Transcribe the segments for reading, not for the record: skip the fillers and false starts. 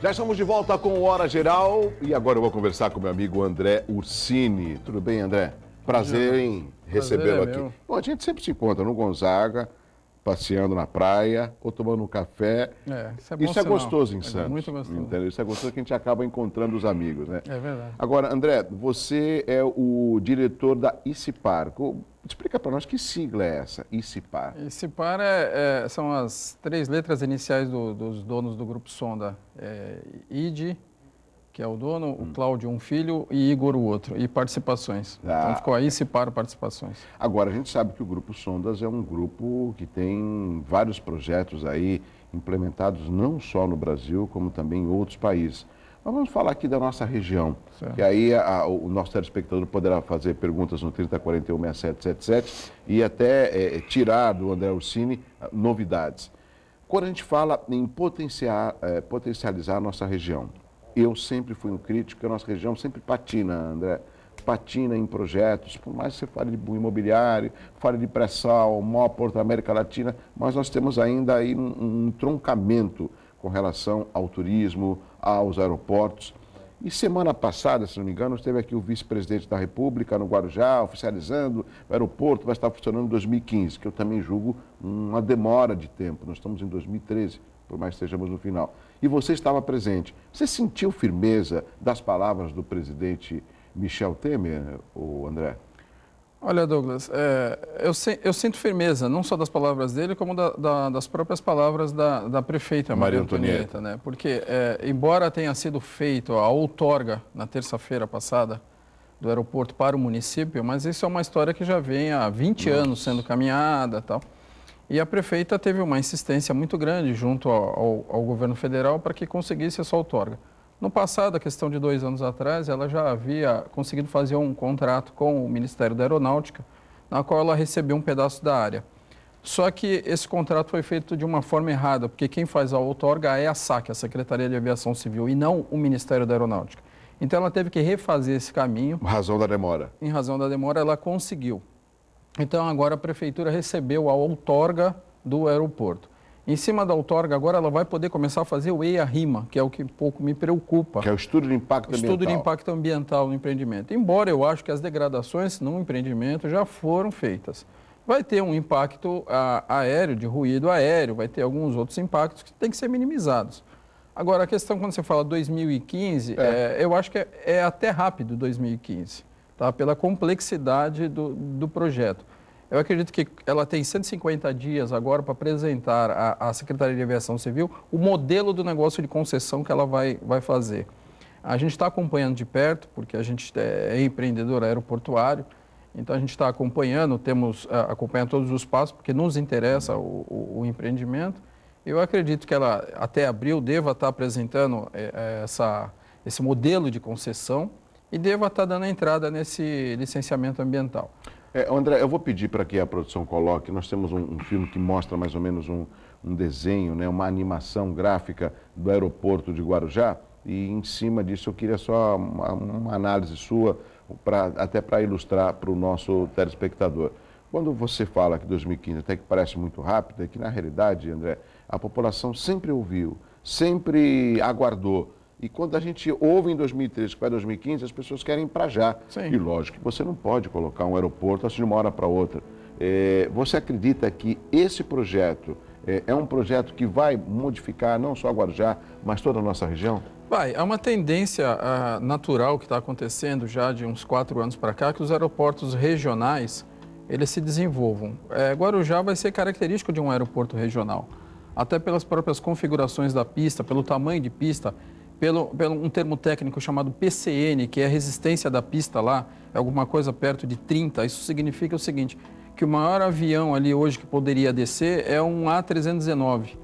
Já estamos de volta com o Hora Geral e agora eu vou conversar com meu amigo André Ursini. Tudo bem, André? Prazer em recebê-lo aqui. Meu. Bom, a gente sempre se encontra no Gonzaga, passeando na praia ou tomando um café. Isso é bom Isso é sinal. gostoso em Santos. É muito gostoso. Entendeu? Isso é gostoso que a gente acaba encontrando os amigos, né? É verdade. Agora, André, você é o diretor da ICIPAR. Explica para nós que sigla é essa, ICIPAR. ICIPAR são as 3 letras iniciais dos donos do Grupo Sonda. ID, que é o dono, o Cláudio, um filho, e Igor, o outro. E participações. Então ficou a ICIPAR Participações. Agora, a gente sabe que o Grupo Sondas é um grupo que tem vários projetos aí implementados não só no Brasil, como também em outros países. Mas vamos falar aqui da nossa região, Certo. que aí o nosso telespectador poderá fazer perguntas no 3041-6777 e até tirar do André Ursini novidades. Quando a gente fala em potencializar a nossa região, eu sempre fui um crítico, que a nossa região sempre patina, André. Patina em projetos, por mais que você fale de imobiliário, fale de pré-sal, maior porto da América Latina, mas nós temos ainda aí um entroncamento com relação ao turismo, aos aeroportos. E semana passada, se não me engano, esteve aqui o vice-presidente da República no Guarujá, oficializando o aeroporto vai estar funcionando em 2015, que eu também julgo uma demora de tempo. Nós estamos em 2013, por mais que estejamos no final. E você estava presente. Você sentiu firmeza das palavras do presidente Michel Temer, o André? Olha, Douglas, eu sinto firmeza, não só das palavras dele, como das próprias palavras da prefeita Maria Antonieta, né? Porque, embora tenha sido feito a outorga na terça-feira passada do aeroporto para o município, mas isso é uma história que já vem há 20 anos sendo caminhada e tal. E a prefeita teve uma insistência muito grande junto ao governo federal para que conseguisse essa outorga. No passado, a questão de 2 anos atrás, ela já havia conseguido fazer um contrato com o Ministério da Aeronáutica, na qual ela recebeu um pedaço da área. Só que esse contrato foi feito de uma forma errada, porque quem faz a outorga é a SAC, a Secretaria de Aviação Civil, e não o Ministério da Aeronáutica. Então, ela teve que refazer esse caminho. Em razão da demora. Em razão da demora, ela conseguiu. Então, agora a Prefeitura recebeu a outorga do aeroporto. Em cima da outorga, agora ela vai poder começar a fazer o EIA-RIMA, que é o que pouco me preocupa. Que é o Estudo de Impacto Ambiental. Estudo de Impacto Ambiental no empreendimento. Embora eu acho que as degradações no empreendimento já foram feitas. Vai ter um impacto aéreo, de ruído aéreo, vai ter alguns outros impactos que têm que ser minimizados. Agora, a questão quando você fala 2015, eu acho que é até rápido 2015, tá? Pela complexidade do projeto. Eu acredito que ela tem 150 dias agora para apresentar à Secretaria de Aviação Civil o modelo do negócio de concessão que ela vai fazer. A gente está acompanhando de perto, porque a gente é empreendedor aeroportuário, então a gente está acompanhando, temos acompanhando todos os passos, porque nos interessa o empreendimento. Eu acredito que ela, até abril, deva estar apresentando esse modelo de concessão e deva estar dando entrada nesse licenciamento ambiental. André, eu vou pedir para que a produção coloque, nós temos um filme que mostra mais ou menos um desenho, né, uma animação gráfica do aeroporto de Guarujá, e em cima disso eu queria só uma análise sua, até para ilustrar para o nosso telespectador. Quando você fala que 2015 até que parece muito rápido, é que na realidade, André, a população sempre ouviu, sempre aguardou. E quando a gente ouve em 2013 que vai 2015, as pessoas querem ir para já. Sim. E lógico que você não pode colocar um aeroporto assim de uma hora para outra. Você acredita que esse projeto é um projeto que vai modificar não só Guarujá, mas toda a nossa região? É uma tendência natural que está acontecendo já de uns 4 anos para cá, que os aeroportos regionais, eles se desenvolvam. Guarujá vai ser característico de um aeroporto regional, até pelas próprias configurações da pista, pelo tamanho de pista, pelo um termo técnico chamado PCN, que é a resistência da pista lá, é alguma coisa perto de 30. Isso significa o seguinte, que o maior avião ali hoje que poderia descer é um A319,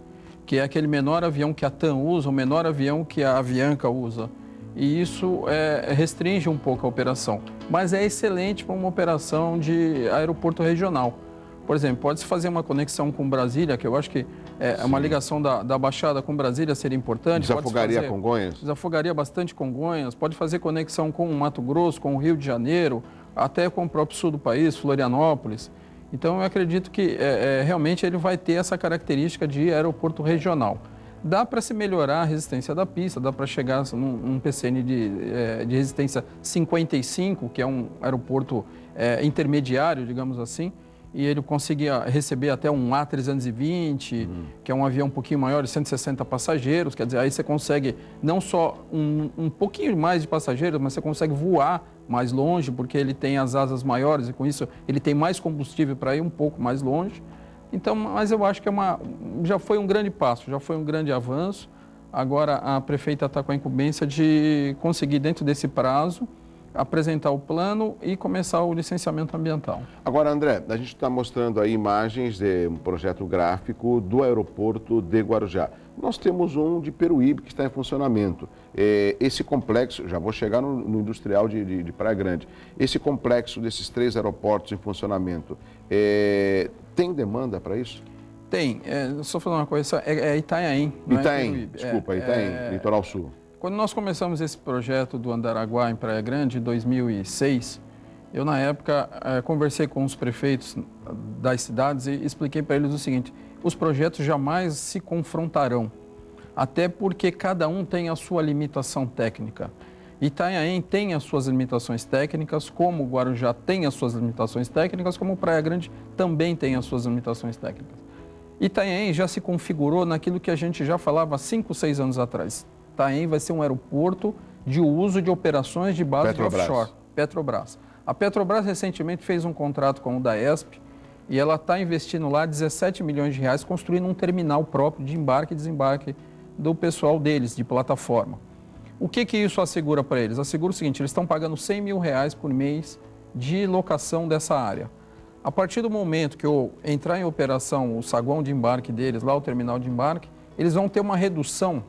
que é aquele menor avião que a TAM usa, o menor avião que a Avianca usa. E isso restringe um pouco a operação, mas é excelente para uma operação de aeroporto regional. Por exemplo, pode-se fazer uma conexão com Brasília, que eu acho que uma ligação da Baixada com Brasília seria importante. Desafogaria Congonhas? Desafogaria bastante Congonhas. Pode fazer conexão com o Mato Grosso, com o Rio de Janeiro, até com o próprio sul do país, Florianópolis. Então, eu acredito que realmente ele vai ter essa característica de aeroporto regional. dá para se melhorar a resistência da pista, dá para chegar num PCN de resistência 55, que é um aeroporto intermediário, digamos assim, e ele conseguia receber até um A320, que é um avião um pouquinho maior, de 160 passageiros, quer dizer, aí você consegue não só um pouquinho mais de passageiros, mas você consegue voar mais longe, porque ele tem as asas maiores e com isso ele tem mais combustível para ir um pouco mais longe. Então, mas eu acho que já foi um grande passo, já foi um grande avanço. Agora a prefeita está com a incumbência de conseguir, dentro desse prazo, apresentar o plano e começar o licenciamento ambiental. Agora, André, a gente está mostrando aí imagens de um projeto gráfico do aeroporto de Guarujá. Nós temos um de Peruíbe que está em funcionamento. Esse complexo, já vou chegar no industrial de Praia Grande, esse complexo desses 3 aeroportos em funcionamento, tem demanda para isso? Tem. Só falar uma coisa, é Itanhaém, não Itanhaém, é Peruíbe. desculpa, Itanhaém, Litoral Sul. Quando nós começamos esse projeto do Andaraguá em Praia Grande, em 2006, eu, na época, conversei com os prefeitos das cidades e expliquei para eles o seguinte: os projetos jamais se confrontarão, até porque cada um tem a sua limitação técnica. Itanhaém tem as suas limitações técnicas, como Guarujá tem as suas limitações técnicas, como Praia Grande também tem as suas limitações técnicas. Itanhaém já se configurou naquilo que a gente já falava há 5, 6 anos atrás. Itanhaém vai ser um aeroporto de uso de operações de base de offshore, Petrobras. A Petrobras recentemente fez um contrato com o Daesp e ela está investindo lá 17 milhões de reais construindo um terminal próprio de embarque e desembarque do pessoal deles, de plataforma. O que isso assegura para eles? Assegura o seguinte: eles estão pagando 100 mil reais por mês de locação dessa área. A partir do momento que eu entrar em operação o saguão de embarque deles, lá o terminal de embarque, eles vão ter uma redução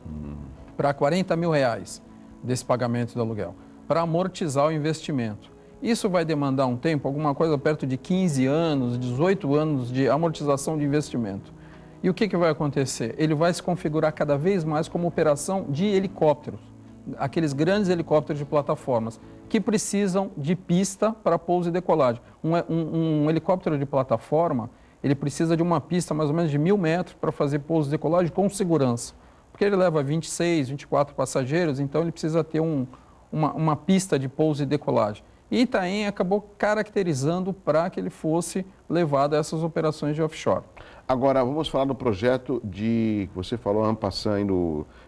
para 40 mil reais desse pagamento do aluguel, para amortizar o investimento. Isso vai demandar um tempo, alguma coisa perto de 15 anos, 18 anos de amortização de investimento. E o que vai acontecer? Ele vai se configurar cada vez mais como operação de helicópteros, aqueles grandes helicópteros de plataformas, que precisam de pista para pouso e decolagem. Um helicóptero de plataforma, ele precisa de uma pista mais ou menos de 1.000 metros para fazer pouso e decolagem com segurança. Porque ele leva 26, 24 passageiros, então ele precisa ter uma pista de pouso e decolagem. E Itanhaém acabou caracterizando para que ele fosse levado a essas operações de offshore. Agora, vamos falar do projeto que você falou, en passant,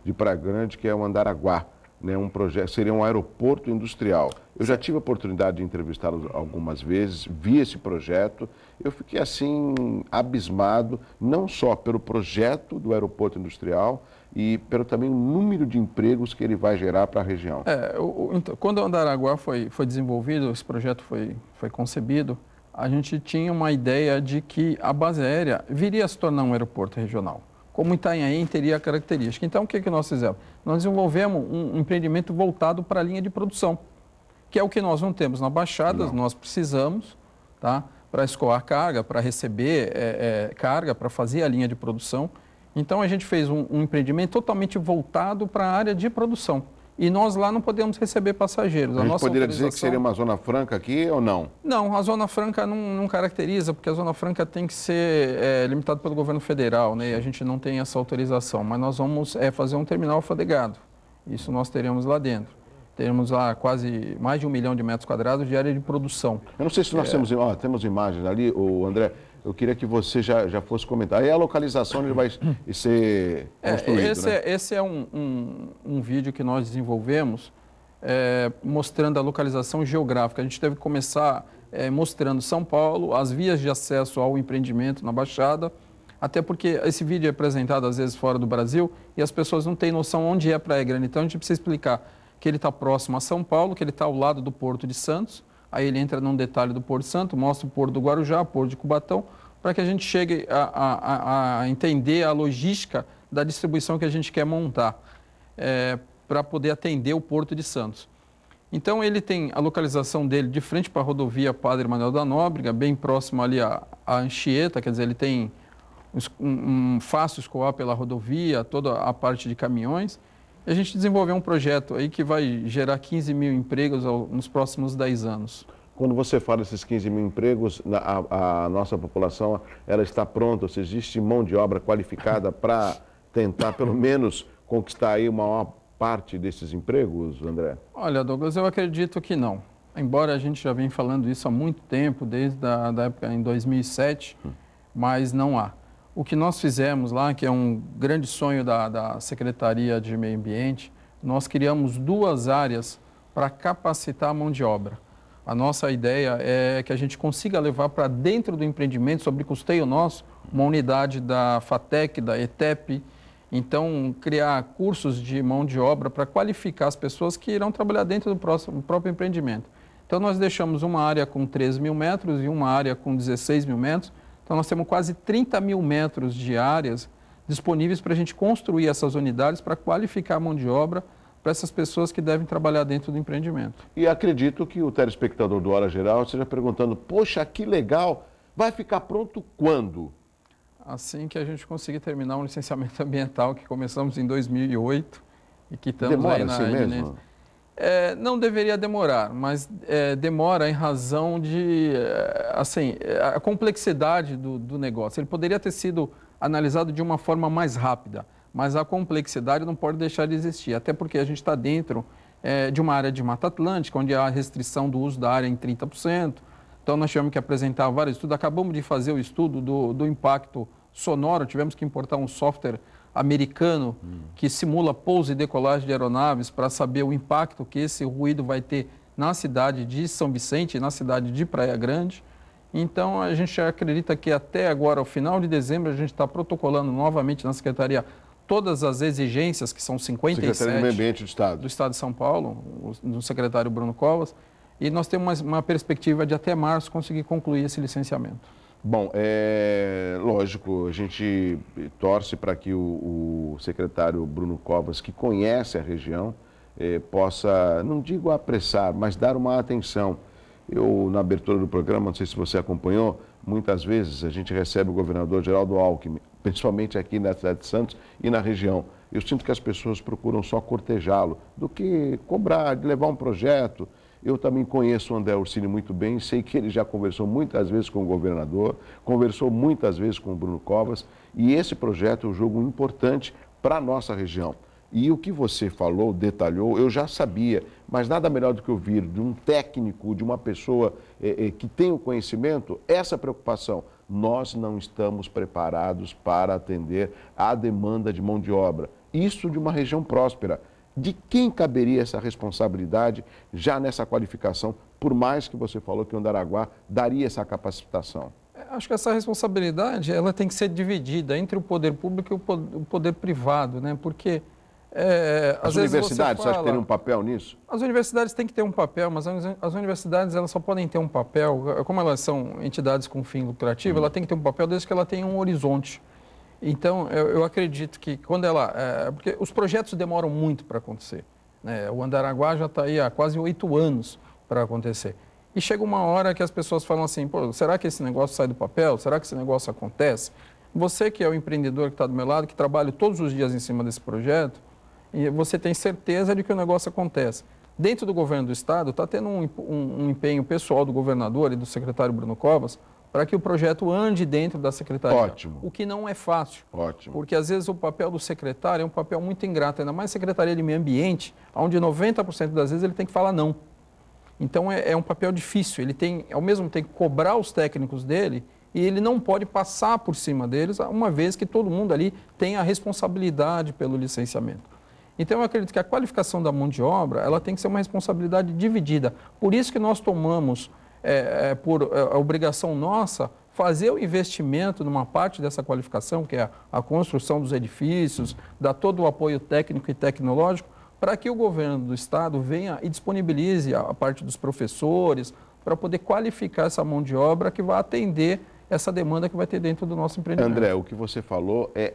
de Praia Grande, que é o Andaraguá. Né, um projeto, seria um aeroporto industrial. Eu já tive a oportunidade de entrevistá-los algumas vezes, vi esse projeto, eu fiquei assim abismado, não só pelo projeto do aeroporto industrial e pelo também o número de empregos que ele vai gerar para a região. Quando o Andaraguá foi desenvolvido, esse projeto foi concebido, a gente tinha uma ideia de que a base aérea viria a se tornar um aeroporto regional, como Itanhaém teria a característica. Então, o que nós fizemos? Nós desenvolvemos um empreendimento voltado para a linha de produção, que é o que nós não temos na Baixada, nós precisamos, tá, para escoar carga, para receber carga, para fazer a linha de produção. Então, a gente fez um empreendimento totalmente voltado para a área de produção. E nós lá não podemos receber passageiros. A gente poderia dizer que seria uma zona franca aqui ou não? Não, a zona franca não caracteriza, porque a zona franca tem que ser limitada pelo governo federal, né? E a gente não tem essa autorização. Mas nós vamos fazer um terminal alfadegado. Isso nós teremos lá dentro. Teremos lá quase mais de 1 milhão de metros quadrados de área de produção. Eu não sei se nós temos imagens ali, André. Eu queria que você já fosse comentar. Aí a localização ele vai ser construído, né? Esse é um vídeo que nós desenvolvemos mostrando a localização geográfica. A gente teve que começar mostrando São Paulo, as vias de acesso ao empreendimento na Baixada, até porque esse vídeo é apresentado às vezes fora do Brasil e as pessoas não têm noção onde é Praia Grande. Então a gente precisa explicar que ele está próximo a São Paulo, que ele está ao lado do Porto de Santos. Aí ele entra num detalhe do Porto Santo, mostra o Porto do Guarujá, o Porto de Cubatão, para que a gente chegue a entender a logística da distribuição que a gente quer montar, para poder atender o Porto de Santos. Então, ele tem a localização dele de frente para a rodovia Padre Manuel da Nóbrega, bem próximo ali à Anchieta, quer dizer, ele tem um fácil escoar pela rodovia, toda a parte de caminhões. E a gente desenvolveu um projeto aí que vai gerar 15 mil empregos nos próximos 10 anos. Quando você fala desses 15 mil empregos, a nossa população ela está pronta, ou seja, existe mão de obra qualificada para tentar pelo menos conquistar aí uma maior parte desses empregos, André? Olha, Douglas, eu acredito que não. Embora a gente já venha falando isso há muito tempo, desde a da época em 2007, mas não há. O que nós fizemos lá, que é um grande sonho da Secretaria de Meio Ambiente, nós criamos 2 áreas para capacitar a mão de obra. A nossa ideia é que a gente consiga levar para dentro do empreendimento, sobre custeio nosso, uma unidade da FATEC, da ETEP. Então, criar cursos de mão de obra para qualificar as pessoas que irão trabalhar dentro do próprio empreendimento. Então, nós deixamos uma área com 13 mil metros e uma área com 16 mil metros. Então, nós temos quase 30 mil metros de áreas disponíveis para a gente construir essas unidades para qualificar a mão de obra para essas pessoas que devem trabalhar dentro do empreendimento. E acredito que o telespectador do Hora Geral esteja perguntando, poxa, que legal, vai ficar pronto quando? Assim que a gente conseguir terminar um licenciamento ambiental que começamos em 2008 e que estamos Demora aí na assim mesmo? Não deveria demorar, mas demora em razão de a complexidade do negócio. Ele poderia ter sido analisado de uma forma mais rápida, mas a complexidade não pode deixar de existir, até porque a gente está dentro de uma área de Mata Atlântica, onde há a restrição do uso da área em 30%. Então, nós tivemos que apresentar vários estudos. Acabamos de fazer o estudo do impacto sonoro, tivemos que importar um software americano que simula pouso e decolagem de aeronaves para saber o impacto que esse ruído vai ter na cidade de São Vicente e na cidade de Praia Grande. Então, a gente acredita que até agora, ao final de dezembro, a gente está protocolando novamente na Secretaria todas as exigências, que são 57 Secretaria do Meio Ambiente do Estado de São Paulo, do secretário Bruno Covas, e nós temos uma perspectiva de até março conseguir concluir esse licenciamento. Bom, lógico, a gente torce para que o secretário Bruno Covas, que conhece a região, possa, não digo apressar, mas dar uma atenção. Eu, na abertura do programa, não sei se você acompanhou, muitas vezes a gente recebe o governador Geraldo Alckmin, principalmente aqui na cidade de Santos e na região. Eu sinto que as pessoas procuram só cortejá-lo, do que cobrar, de levar um projeto. Eu também conheço o André Orsini muito bem, sei que ele já conversou muitas vezes com o governador, conversou muitas vezes com o Bruno Covas, e esse projeto é um jogo importante para a nossa região. E o que você falou, detalhou, eu já sabia, mas nada melhor do que ouvir de um técnico, de uma pessoa que tem o conhecimento, essa preocupação. Nós não estamos preparados para atender à demanda de mão de obra. Isso de uma região próspera. De quem caberia essa responsabilidade já nessa qualificação, por mais que você falou que o Andaraguá daria essa capacitação? Acho que essa responsabilidade ela tem que ser dividida entre o poder público e o poder privado, né? Porque as universidades, você acha que teriam um papel nisso? As universidades têm que ter um papel, mas as universidades elas só podem ter um papel, como elas são entidades com fim lucrativo, ela tem que ter um papel desde que ela tenha um horizonte. Então, eu acredito que quando porque os projetos demoram muito para acontecer, né? O Andaraguá já está aí há quase 8 anos para acontecer. E chega uma hora que as pessoas falam assim, pô, será que esse negócio sai do papel? Será que esse negócio acontece? Você que é o empreendedor que está do meu lado, que trabalha todos os dias em cima desse projeto, e você tem certeza de que o negócio acontece. Dentro do governo do Estado, está tendo um empenho pessoal do governador e do secretário Bruno Covas para que o projeto ande dentro da secretaria. Ótimo. O que não é fácil. Ótimo. Porque, às vezes, o papel do secretário é um papel muito ingrato, ainda mais Secretaria de Meio Ambiente, onde 90% das vezes ele tem que falar não. Então, é um papel difícil. Ele tem, ao mesmo tempo, cobrar os técnicos dele e ele não pode passar por cima deles, uma vez que todo mundo ali tem a responsabilidade pelo licenciamento. Então, eu acredito que a qualificação da mão de obra ela tem que ser uma responsabilidade dividida. Por isso que nós tomamos, por obrigação nossa, fazer o investimento numa parte dessa qualificação, que é a construção dos edifícios, dar todo o apoio técnico e tecnológico, para que o governo do Estado venha e disponibilize a parte dos professores, para poder qualificar essa mão de obra que vai atender essa demanda que vai ter dentro do nosso empreendimento. André, o que você falou é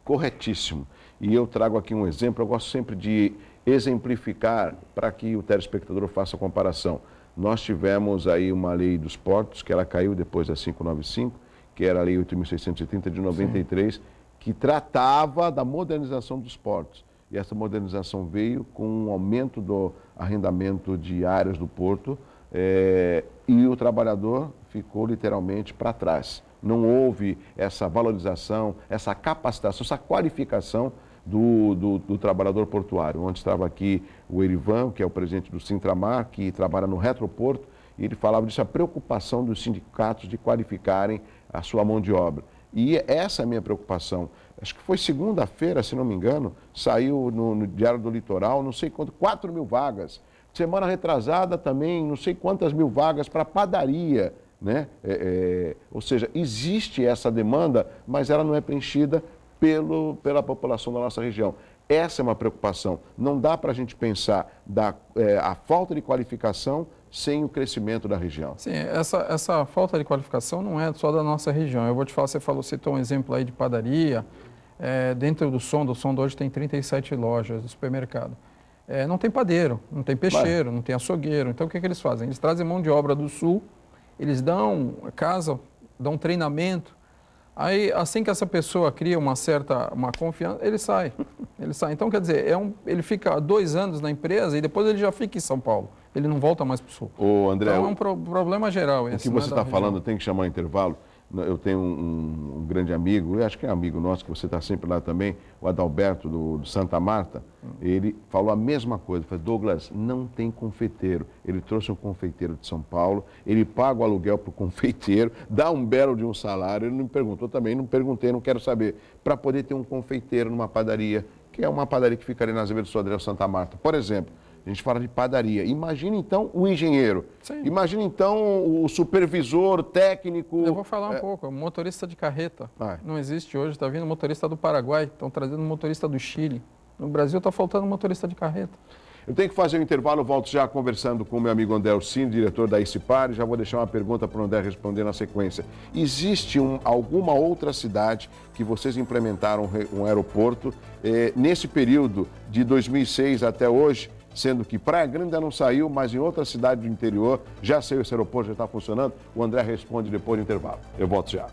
corretíssimo. E eu trago aqui um exemplo, eu gosto sempre de exemplificar para que o telespectador faça a comparação. Nós tivemos aí uma lei dos portos, que ela caiu depois da 595, que era a lei 8.630 de 93, Sim. que tratava da modernização dos portos. E essa modernização veio com um aumento do arrendamento de áreas do porto e o trabalhador ficou literalmente para trás. não houve essa valorização, essa capacitação, essa qualificação do trabalhador portuário. Ontem estava aqui o Erivan, que é o presidente do Sintramar, que trabalha no Retroporto, e ele falava disso, a preocupação dos sindicatos de qualificarem a sua mão de obra. E essa é a minha preocupação. Acho que foi segunda-feira, se não me engano, saiu no Diário do Litoral, não sei quanto, 4 mil vagas. Semana retrasada também, não sei quantas mil vagas para padaria, né? Ou seja, existe essa demanda, mas ela não é preenchida pela população da nossa região. Essa é uma preocupação. Não dá para a gente pensar a falta de qualificação sem o crescimento da região. Sim, essa falta de qualificação não é só da nossa região. Eu vou te falar, você citou um exemplo aí de padaria. Dentro do Sonda hoje tem 37 lojas de supermercado. Não tem padeiro, não tem peixeiro, não tem açougueiro. Então o que eles fazem? Eles trazem mão de obra do sul, eles dão casa, dão treinamento. Aí, assim que essa pessoa cria uma confiança, ele sai. Então, quer dizer, ele fica 2 anos na empresa e depois ele já fica em São Paulo. Ele não volta mais para o Sul. Ô, André, então, é um problema geral esse. O que você está falando, tem que chamar um intervalo. Eu tenho um grande amigo, eu acho que é amigo nosso, que você está sempre lá também, o Adalberto, do Santa Marta. Ele falou a mesma coisa. Falou, Douglas, não tem confeiteiro. Ele trouxe um confeiteiro de São Paulo, ele paga o aluguel para o confeiteiro, dá um belo de um salário. Ele não me perguntou também, não perguntei, não quero saber. Para poder ter um confeiteiro numa padaria, que é uma padaria que fica ali na Azevedo Sodré, Santa Marta. Por exemplo, a gente fala de padaria. Imagina então o engenheiro. Sim. Imagina então o supervisor, o técnico. Eu vou falar um pouco. O motorista de carreta. Não existe hoje. Está vindo motorista do Paraguai, estão trazendo motorista do Chile. No Brasil está faltando motorista de carreta. Eu tenho que fazer um intervalo, eu volto já conversando com o meu amigo André Ursini, diretor da ICIPAR, e já vou deixar uma pergunta para o André responder na sequência. Existe alguma outra cidade que vocês implementaram um aeroporto nesse período de 2006 até hoje, sendo que Praia Grande ainda não saiu, mas em outra cidade do interior já saiu esse aeroporto, já está funcionando? O André responde depois do intervalo. Eu volto já.